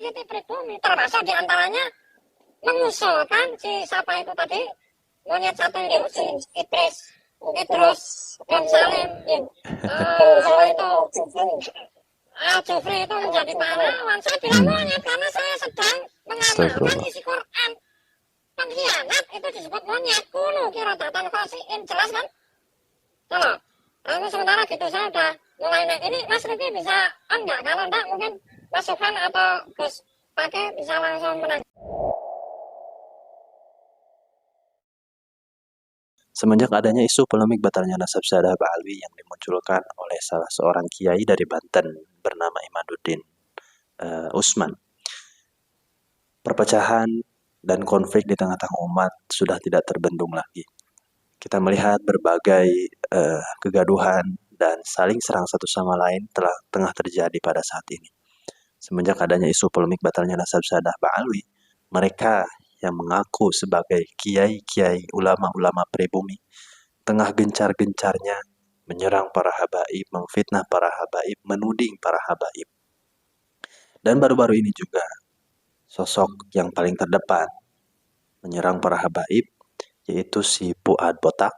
menyakiti pribumi, termasuk diantaranya mengusulkan si siapa itu tadi, monyet satu ini, si Idris dan Salim, bahwa itu Jufri itu menjadi pahlawan. Saya bilang monyet karena saya sedang mengamalkan isi Quran. Pengkhianat itu disebut monyet. Kuno kirodatan khasiin, jelas kan? Kalau ini sementara gitu saya udah mulai naik. Ini Mas Riki bisa enggak? Kalau enggak mungkin Mas Sufyan atau Gus pakai bisa langsung menang. Semenjak adanya isu polemik batalnya nasab Syahdah Ba'alwi yang dimunculkan oleh salah seorang kiai dari Banten bernama Imaduddin Usman, perpecahan dan konflik di tengah-tengah umat sudah tidak terbendung lagi. Kita melihat berbagai kegaduhan dan saling serang satu sama lain tengah terjadi pada saat ini. Semenjak adanya isu polemik batalnya nasab Syahdah Ba'alwi, mereka yang mengaku sebagai kiai-kiai ulama-ulama pribumi tengah gencar-gencarnya menyerang para habaib, memfitnah para habaib, menuding para habaib. Dan baru-baru ini juga sosok yang paling terdepan menyerang para habaib, yaitu si Fuad Botak,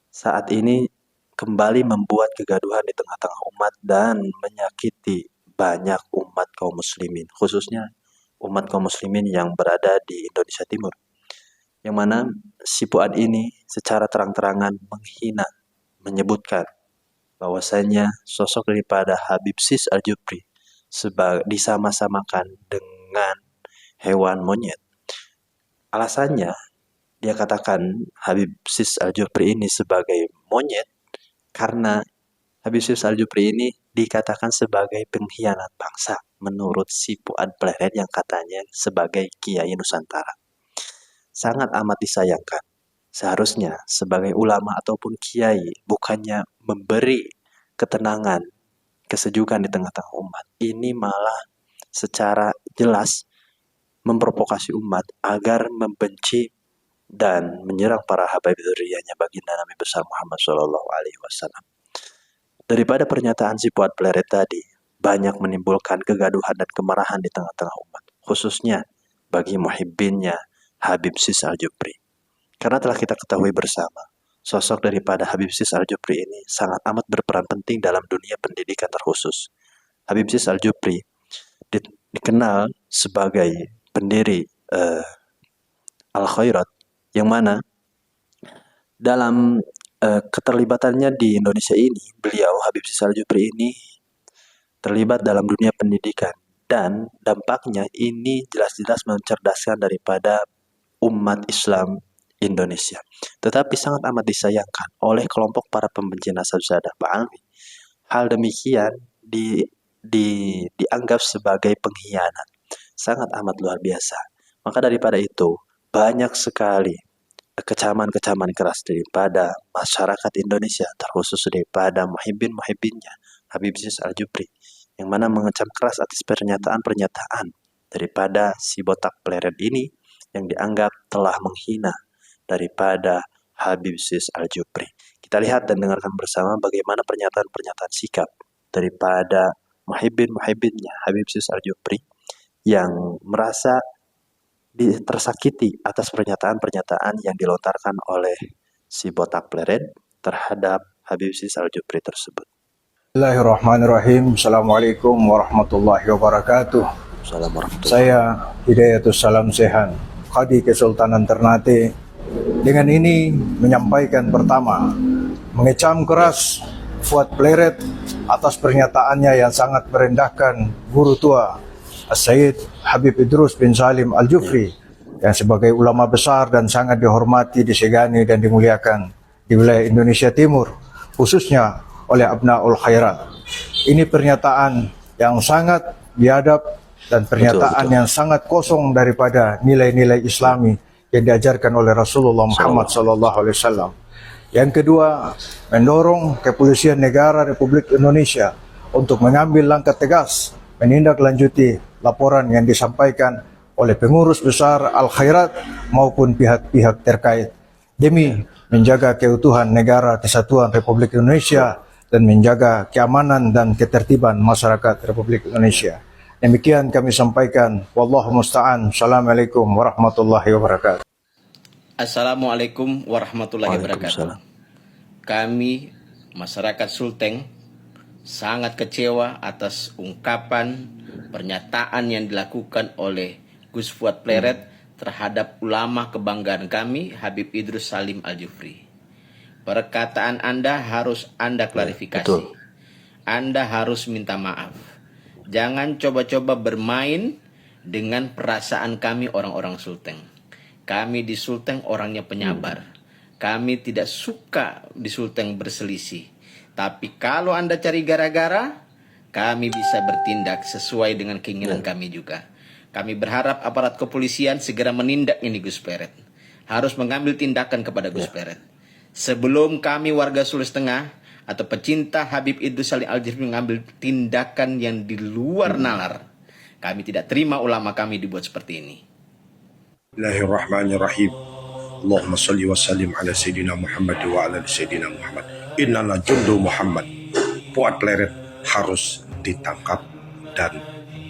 saat ini kembali membuat kegaduhan di tengah-tengah umat dan menyakiti banyak umat kaum muslimin, khususnya umat kaum muslimin yang berada di Indonesia Timur, yang mana si Fuad ini secara terang-terangan menghina, menyebutkan bahwasanya sosok daripada Habib Sis Al-Jufri disama-samakan dengan hewan monyet. Alasannya, dia katakan Habib Sis Al-Jufri ini sebagai monyet karena Habib Sis Al-Jufri ini dikatakan sebagai pengkhianat bangsa menurut si Fuad Pleret yang katanya sebagai Kiai Nusantara. Sangat amat disayangkan. Seharusnya sebagai ulama ataupun kiai bukannya memberi ketenangan, kesejukan di tengah-tengah umat. Ini malah secara jelas memprovokasi umat agar membenci dan menyerang para habaib dzurriyyahnya baginda Nabi besar Muhammad SAW. Daripada pernyataan si Fuad Pleret tadi banyak menimbulkan kegaduhan dan kemarahan di tengah-tengah umat, khususnya bagi muhibbinnya Habib Sis Al-Jufri. Karena telah kita ketahui bersama, sosok daripada Habib Sis Al-Jufri ini sangat amat berperan penting dalam dunia pendidikan terkhusus. Habib Sis Al-Jufri dikenal sebagai pendiri Al-Khairat, yang mana dalam keterlibatannya di Indonesia ini, beliau Habib Sis Al-Jufri ini terlibat dalam dunia pendidikan dan dampaknya ini jelas-jelas mencerdaskan daripada umat Islam Indonesia. Tetapi sangat amat disayangkan oleh kelompok para pembenci nasab Syahdah Ba'alwi. Hal demikian dianggap sebagai pengkhianat. Sangat amat luar biasa. Maka daripada itu, banyak sekali kecaman-kecaman keras daripada masyarakat Indonesia, terkhusus daripada muhibbin-muhibbinnya Habib Sis Al-Jufri, yang mana mengecam keras atas pernyataan-pernyataan daripada si Botak Pleret ini yang dianggap telah menghina daripada Habib Sis Al-Jufri. Kita lihat dan dengarkan bersama bagaimana pernyataan-pernyataan sikap daripada muhibbin-muhibbinnya Habib Sis Al-Jufri yang merasa tersakiti atas pernyataan-pernyataan yang dilontarkan oleh si Botak Pleret terhadap Habib Sis Al-Jufri tersebut. Bismillahirrahmanirrahim. Assalamualaikum warahmatullahi wabarakatuh. Saya Hidayatus Salam Sehan, Qadi Kesultanan Ternate, dengan ini menyampaikan pertama, mengecam keras Fuad Pleret atas pernyataannya yang sangat merendahkan guru tua Sayyid Habib Idrus bin Salim Al-Jufri yang sebagai ulama besar dan sangat dihormati, disegani dan dimuliakan di wilayah Indonesia Timur, khususnya oleh Abnaul Khairat. Ini pernyataan yang sangat biadab dan pernyataan yang sangat kosong daripada nilai-nilai Islami yang diajarkan oleh Rasulullah Muhammad SAW. Yang kedua, mendorong kepolisian negara Republik Indonesia untuk mengambil langkah tegas menindaklanjuti laporan yang disampaikan oleh pengurus besar Al-Khairat maupun pihak-pihak terkait demi menjaga keutuhan negara kesatuan Republik Indonesia dan menjaga keamanan dan ketertiban masyarakat Republik Indonesia. Demikian kami sampaikan. Wallahu musta'an. Assalamualaikum warahmatullahi wabarakatuh. Assalamualaikum warahmatullahi wabarakatuh. Waalaikumsalam. Kami, masyarakat Sulteng, sangat kecewa atas ungkapan pernyataan yang dilakukan oleh Gus Fuad Pleret terhadap ulama kebanggaan kami, Habib Idrus Salim Al-Jufri. Perkataan Anda harus Anda klarifikasi. betul. Anda harus minta maaf. Jangan coba-coba bermain dengan perasaan kami orang-orang Sulteng. Kami di Sulteng orangnya penyabar. Kami tidak suka di Sulteng berselisih. Tapi kalau Anda cari gara-gara, kami bisa bertindak sesuai dengan keinginan kami juga. Kami berharap aparat kepolisian segera menindak ini Gus Pleret. Harus mengambil tindakan kepada Gus Pleret. Sebelum kami warga Sulawesi Tengah atau pecinta Habib Idrus Salim Al-Jufri mengambil tindakan yang di luar nalar, kami tidak terima ulama kami dibuat seperti ini. Bismillahirrahmanirrahim. Allahumma salli wa sallim ala Sayyidina Muhammad wa ala Sayyidina Muhammad. Innana jundu Muhammad. Fuad Pleret harus ditangkap dan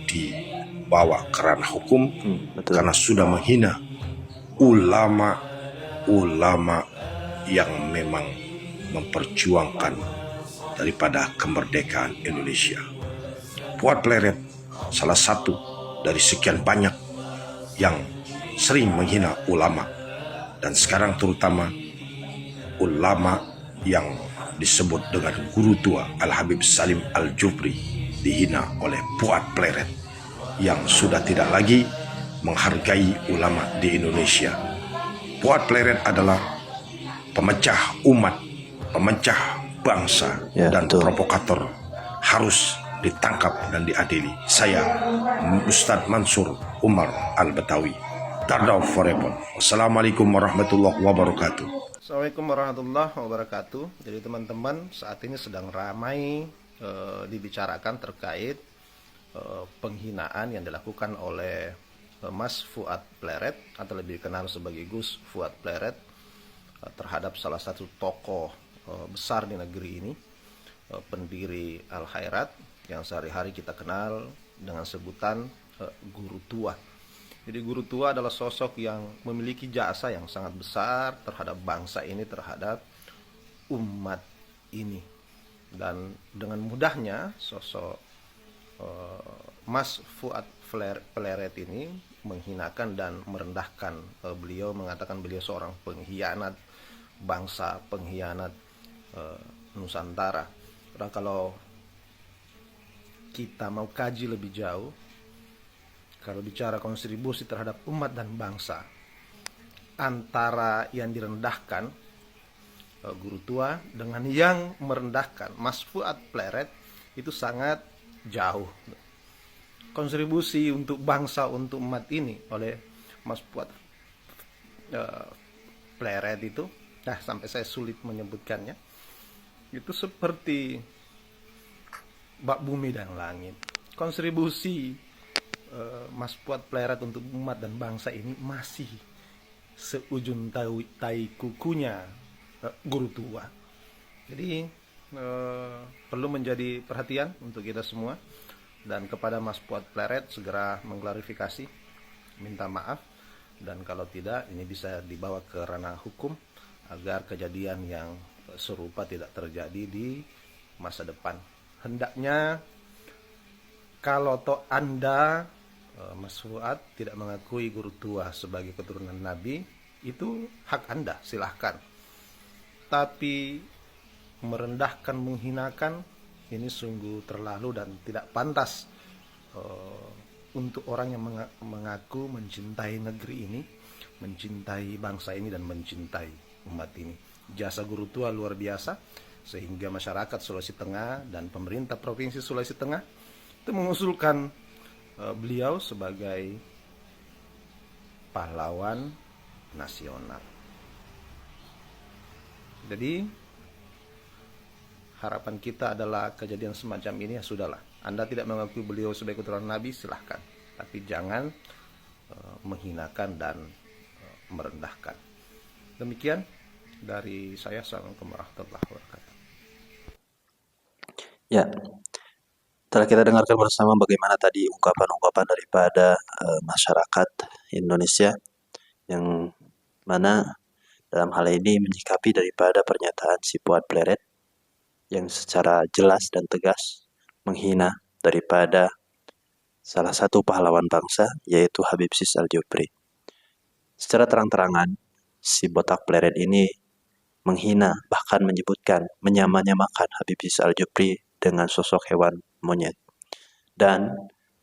dibawa ke ranah hukum Betul. karena sudah menghina ulama-ulama yang memang memperjuangkan daripada kemerdekaan Indonesia. Fuad Pleret salah satu dari sekian banyak yang sering menghina ulama, dan sekarang terutama ulama yang disebut dengan guru tua Al-Habib Salim Al-Jufri dihina oleh Fuad Pleret yang sudah tidak lagi menghargai ulama di Indonesia. Fuad Pleret adalah pemecah umat, pemecah bangsa, Ya, dan betul. provokator, harus ditangkap dan diadili. Saya Ustadz Mansur Umar Al-Batawi, Tardau Forever. Wassalamualaikum warahmatullahi wabarakatuh. Assalamualaikum warahmatullahi wabarakatuh. Jadi teman-teman, saat ini sedang ramai dibicarakan terkait penghinaan yang dilakukan oleh Mas Fuad Pleret atau lebih kenal sebagai Gus Fuad Pleret terhadap salah satu tokoh besar di negeri ini, pendiri Al Khairat yang sehari-hari kita kenal dengan sebutan guru tua. Jadi guru tua adalah sosok yang memiliki jasa yang sangat besar terhadap bangsa ini, terhadap umat ini. Dan dengan mudahnya sosok Mas Fuad Pleret ini menghinakan dan merendahkan beliau, mengatakan beliau seorang pengkhianat bangsa, pengkhianat Nusantara. Dan kalau kita mau kaji lebih jauh, kalau bicara kontribusi terhadap umat dan bangsa, antara yang direndahkan guru tua dengan yang merendahkan Mas Fuad Pleret itu sangat jauh. Kontribusi untuk bangsa, untuk umat ini oleh Mas Fuad Pleret itu, sampai saya sulit menyebutkannya, itu seperti bak bumi dan langit. Kontribusi Mas Fuad Pleret untuk umat dan bangsa ini masih seujung tai kukunya guru tua. Jadi perlu menjadi perhatian untuk kita semua, dan kepada Mas Fuad Pleret segera mengklarifikasi, minta maaf, dan kalau tidak ini bisa dibawa ke ranah hukum agar kejadian yang serupa tidak terjadi di masa depan. Hendaknya kalau toh Anda Mas Fuad tidak mengakui guru tua sebagai keturunan Nabi, itu hak Anda, silahkan. Tapi merendahkan, menghinakan, ini sungguh terlalu dan tidak pantas untuk orang yang mengaku mencintai negeri ini, mencintai bangsa ini, dan mencintai umat ini. Jasa guru tua luar biasa, sehingga masyarakat Sulawesi Tengah dan pemerintah Provinsi Sulawesi Tengah itu mengusulkan beliau sebagai pahlawan nasional. Jadi harapan kita adalah kejadian semacam ini, ya sudahlah. Anda tidak mengakui beliau sebagai keturunan Nabi, silahkan. Tapi jangan menghinakan dan merendahkan. Demikian dari saya. Assalamualaikum warahmatullahi wabarakatuh. Ya, Telah kita dengarkan bersama bagaimana tadi ungkapan-ungkapan daripada masyarakat Indonesia yang mana dalam hal ini menyikapi daripada pernyataan si Fuad Pleret yang secara jelas dan tegas menghina daripada salah satu pahlawan bangsa yaitu Habib Sis Aljufri. Secara terang-terangan si botak Pleret ini menghina bahkan menyebutkan menyamakan Habib Sis Aljufri dengan sosok hewan monyet. Dan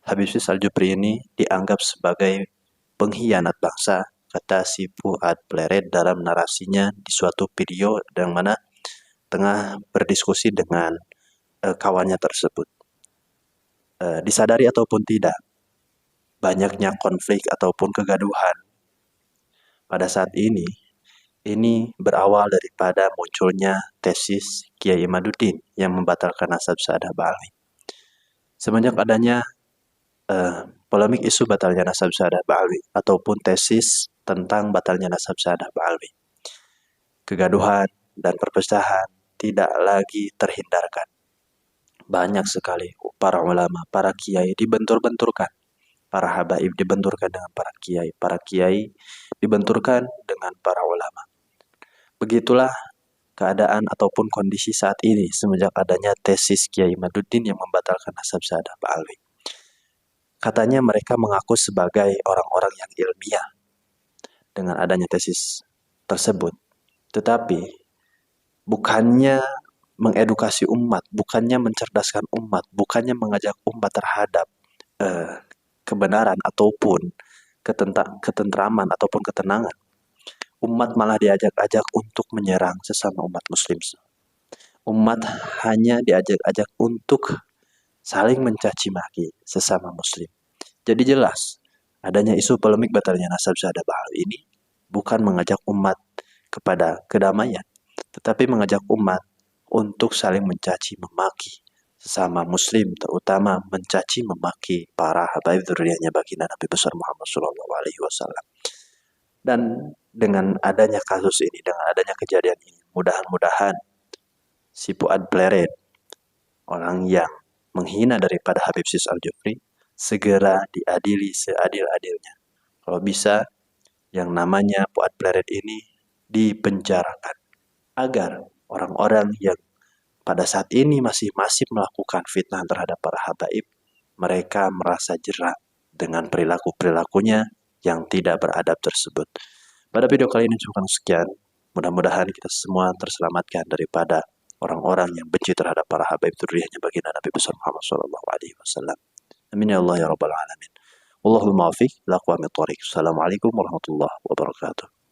Habib Sis Aljufri ini dianggap sebagai pengkhianat bangsa, kata si Fuad Pleret dalam narasinya di suatu video yang mana tengah berdiskusi dengan kawannya tersebut. Disadari ataupun tidak, banyaknya konflik ataupun kegaduhan pada saat ini berawal daripada munculnya tesis Kiai Imaduddin yang membatalkan nasab Sa'adah Ba'alwi. Semenjak adanya polemik isu batalnya nasab Sa'adah Ba'alwi ataupun tesis tentang batalnya nasab Sa'adah Ba'alwi, kegaduhan dan perpecahan tidak lagi terhindarkan. Banyak sekali para ulama, para kiai dibentur-benturkan, para habaib dibenturkan dengan para kiai dibenturkan dengan para ulama. Begitulah keadaan ataupun kondisi saat ini semenjak adanya tesis Kiai Imaduddin yang membatalkan nasab Sa'adah Ba'alwi. Katanya mereka mengaku sebagai orang-orang yang ilmiah dengan adanya tesis tersebut. Tetapi bukannya mengedukasi umat, bukannya mencerdaskan umat, bukannya mengajak umat terhadap kebenaran ataupun ketentraman ataupun ketenangan. Umat malah diajak-ajak untuk menyerang sesama umat muslim. Umat hanya diajak-ajak untuk saling mencaci maki sesama muslim. Jadi jelas, adanya isu polemik batalnya nasab Sa'adah Ba'alwi ini bukan mengajak umat kepada kedamaian, tetapi mengajak umat untuk saling mencaci memaki sesama muslim, terutama mencaci memaki para habaib dzurriyyahnya baginda Nabi besar Muhammad SAW. Dan dengan adanya kasus ini, dengan adanya kejadian ini, mudah-mudahan si Fuad Pleret, orang yang menghina daripada Habib Sis Aljufri, segera diadili seadil-adilnya. Kalau bisa, yang namanya Fuad Pleret ini dipenjarakan, agar orang-orang yang pada saat ini masih melakukan fitnah terhadap para habaib, mereka merasa jera dengan perilaku-perilakunya yang tidak beradab tersebut. Pada video kali ini cukup sekian. Mudah-mudahan kita semua terselamatkan daripada orang-orang yang benci terhadap para habaib dzurriyyahnya baginda Nabi besar Muhammad SAW. Amin ya Allah ya Rabbal Alamin. Wallahul muwaffiq ila aqwamit thoriq. Assalamualaikum warahmatullahi wabarakatuh.